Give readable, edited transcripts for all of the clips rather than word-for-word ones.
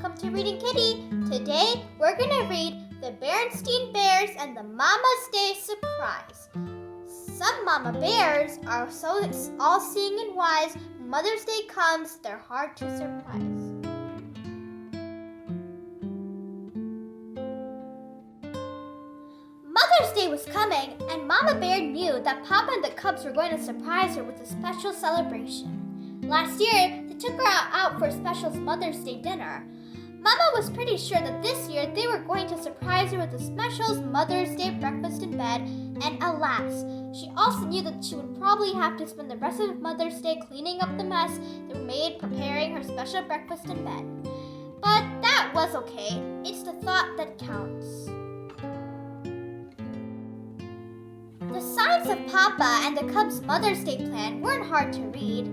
welcome to Reading Kitty. Today we're going to read The Berenstian Bears and the Mama's Day Surprise. Some mama bears are so all-seeing and wise. When Mother's Day comes, they're hard to surprise. Mother's Day was coming, and Mama Bear knew that Papa and the cubs were going to surprise her with a special celebration. Last year, they took her out for a special Mother's Day dinner. Mama was pretty sure that this year they were going to surprise her with a special Mother's Day breakfast in bed, and alas, she also knew that she would probably have to spend the rest of Mother's Day cleaning up the mess they made preparing her special breakfast in bed. But that was okay. It's the thought that counts. The signs of Papa and the Cubs' Mother's Day plan weren't hard to read.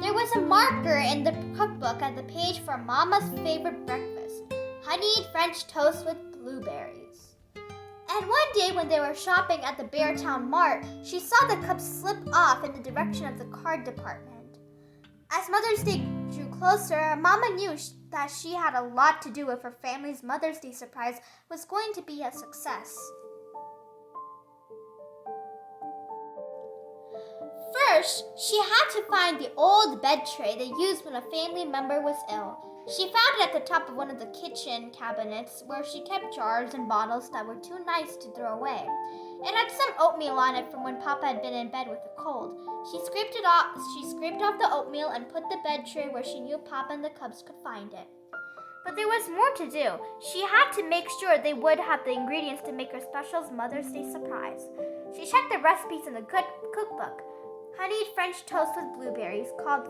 There was a marker in the cookbook at the page for Mama's favorite breakfast, honeyed French toast with blueberries. And one day when they were shopping at the Beartown Mart, she saw the Cubs slip off in the direction of the card department. As Mother's Day drew closer, Mama knew that she had a lot to do if her family's Mother's Day surprise was going to be a success. First, she had to find the old bed tray they used when a family member was ill. She found it at the top of one of the kitchen cabinets where she kept jars and bottles that were too nice to throw away. It had some oatmeal on it from when Papa had been in bed with a cold. She scraped off the oatmeal and put the bed tray where she knew Papa and the Cubs could find it. But there was more to do. She had to make sure they would have the ingredients to make her special Mother's Day surprise. She checked the recipes in the cookbook. Honeyed French toast with blueberries called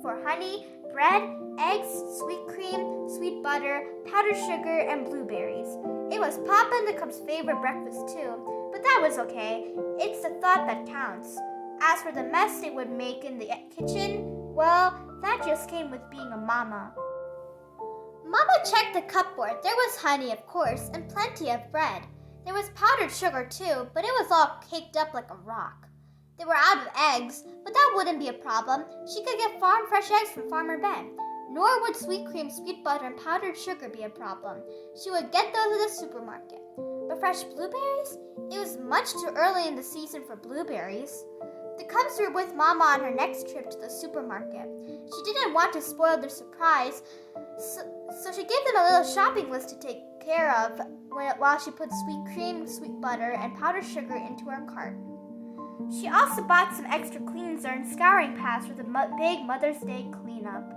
for honey, bread, eggs, sweet cream, sweet butter, powdered sugar, and blueberries. It was Papa and the Cubs' favorite breakfast too, but that was okay. It's the thought that counts. As for the mess they would make in the kitchen, well, that just came with being a mama. Mama checked the cupboard. There was honey, of course, and plenty of bread. There was powdered sugar too, but it was all caked up like a rock. They were out of eggs, but that wouldn't be a problem. She could get farm-fresh eggs from Farmer Ben. Nor would sweet cream, sweet butter, and powdered sugar be a problem. She would get those at the supermarket. But fresh blueberries? It was much too early in the season for blueberries. The Cubs were with Mama on her next trip to the supermarket. She didn't want to spoil their surprise, so she gave them a little shopping list to take care of while she put sweet cream, sweet butter, and powdered sugar into her cart. She also bought some extra cleanser and scouring pads for the big Mother's Day cleanup.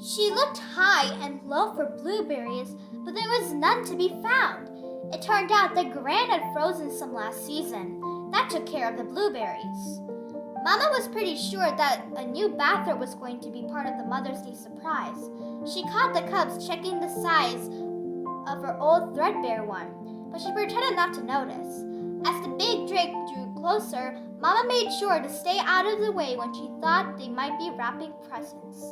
She looked high and low for blueberries, but there was none to be found. It turned out that Gran had frozen some last season. That took care of the blueberries. Mama was pretty sure that a new bathrobe was going to be part of the Mother's Day surprise. She caught the Cubs checking the size of her old threadbare one, but she pretended not to notice. As the big drake drew closer, Mama made sure to stay out of the way when she thought they might be wrapping presents.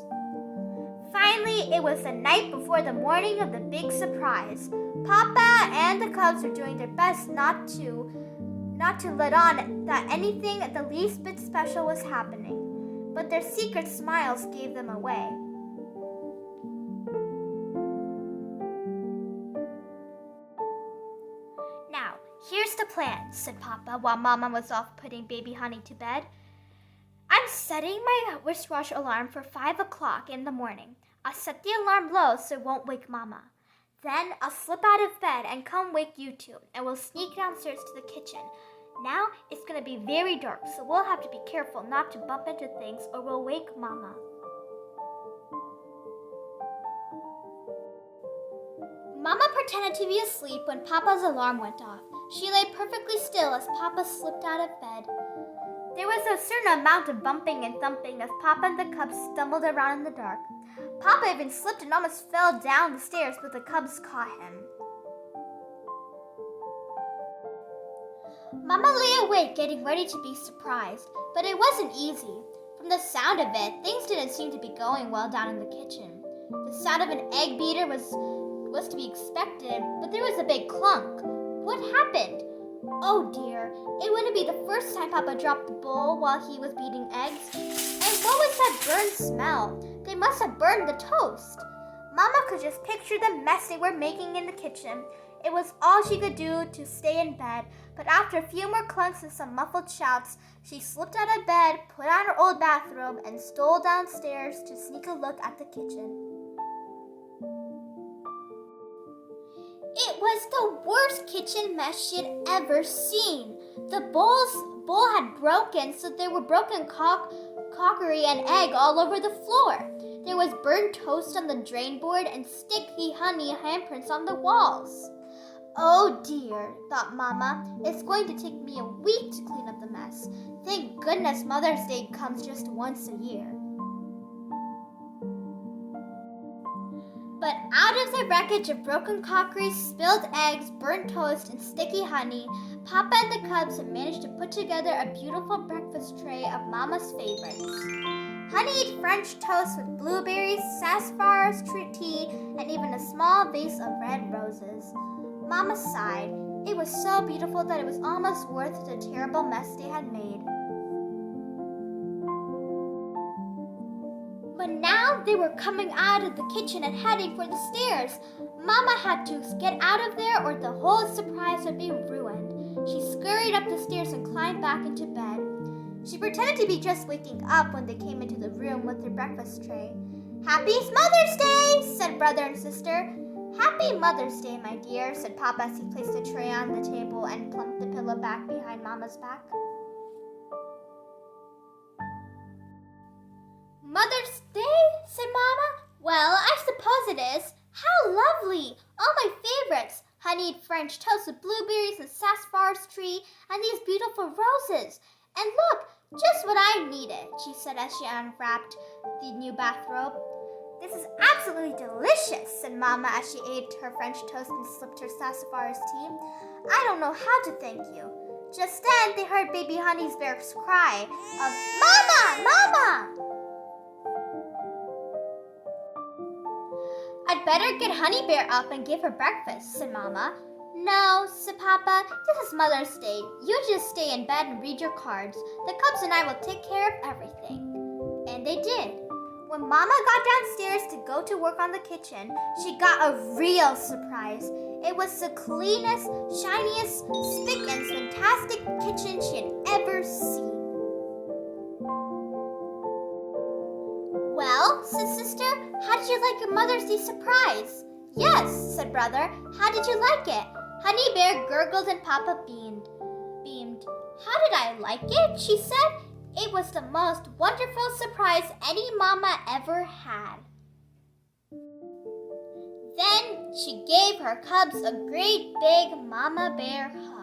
Finally, it was the night before the morning of the big surprise. Papa and the Cubs were doing their best not to let on that anything the least bit special was happening, but their secret smiles gave them away. "Here's the plan," said Papa while Mama was off putting baby Honey to bed. "I'm setting my wristwatch alarm for 5 o'clock in the morning. I'll set the alarm low so it won't wake Mama. Then I'll slip out of bed and come wake you two, and we'll sneak downstairs to the kitchen. Now it's going to be very dark, so we'll have to be careful not to bump into things or we'll wake Mama." Mama pretended to be asleep when Papa's alarm went off. She lay perfectly still as Papa slipped out of bed. There was a certain amount of bumping and thumping as Papa and the Cubs stumbled around in the dark. Papa even slipped and almost fell down the stairs, but the Cubs caught him. Mama lay awake getting ready to be surprised, but it wasn't easy. From the sound of it, things didn't seem to be going well down in the kitchen. The sound of an egg beater was to be expected, but there was a big clunk. What happened? Oh dear, it wouldn't be the first time Papa dropped the bowl while he was beating eggs. And what was that burned smell? They must have burned the toast. Mama could just picture the mess they were making in the kitchen. It was all she could do to stay in bed, but after a few more clunks and some muffled shouts, she slipped out of bed, put on her old bathrobe, and stole downstairs to sneak a look at the kitchen. It was the worst kitchen mess she had ever seen. The bowl had broken, so there were broken crockery and egg all over the floor. There was burnt toast on the drain board and sticky honey handprints on the walls. Oh dear, thought Mama, it's going to take me a week to clean up the mess. Thank goodness Mother's Day comes just once a year. But out of the wreckage of broken crockery, spilled eggs, burnt toast, and sticky honey, Papa and the cubs had managed to put together a beautiful breakfast tray of Mama's favorites. Honeyed French toast with blueberries, sassafras, tea, and even a small vase of red roses. Mama sighed. It was so beautiful that it was almost worth the terrible mess they had made. But now they were coming out of the kitchen and heading for the stairs. Mama had to get out of there or the whole surprise would be ruined. She scurried up the stairs and climbed back into bed. She pretended to be just waking up when they came into the room with their breakfast tray. "Happy Mother's Day," said brother and sister. "Happy Mother's Day, my dear," said Papa as he placed the tray on the table and plumped the pillow back behind Mama's back. "Mother's Day?" said Mama. "Well, I suppose it is. How lovely! All my favorites. Honeyed French toast with blueberries and sassafras tree and these beautiful roses. And look, just what I needed," she said as she unwrapped the new bathrobe. "This is absolutely delicious," said Mama as she ate her French toast and sipped her sassafras tea. "I don't know how to thank you." Just then, they heard baby Honey's Bear's cry of, "Mama! Mama!" "I'd better get Honey Bear up and give her breakfast," said Mama. "No," said Papa, "this is Mother's Day. You just stay in bed and read your cards. The cubs and I will take care of everything." And they did. When Mama got downstairs to go to work on the kitchen, she got a real surprise. It was the cleanest, shiniest, spick and fantastic kitchen she had ever seen. "Well," said Sister, "how did you like your Mother's Day surprise?" "Yes," said Brother. "How did you like it?" Honey Bear gurgled and Papa beamed. "How did I like it?" she said. "It was the most wonderful surprise any mama ever had." Then she gave her cubs a great big Mama Bear hug.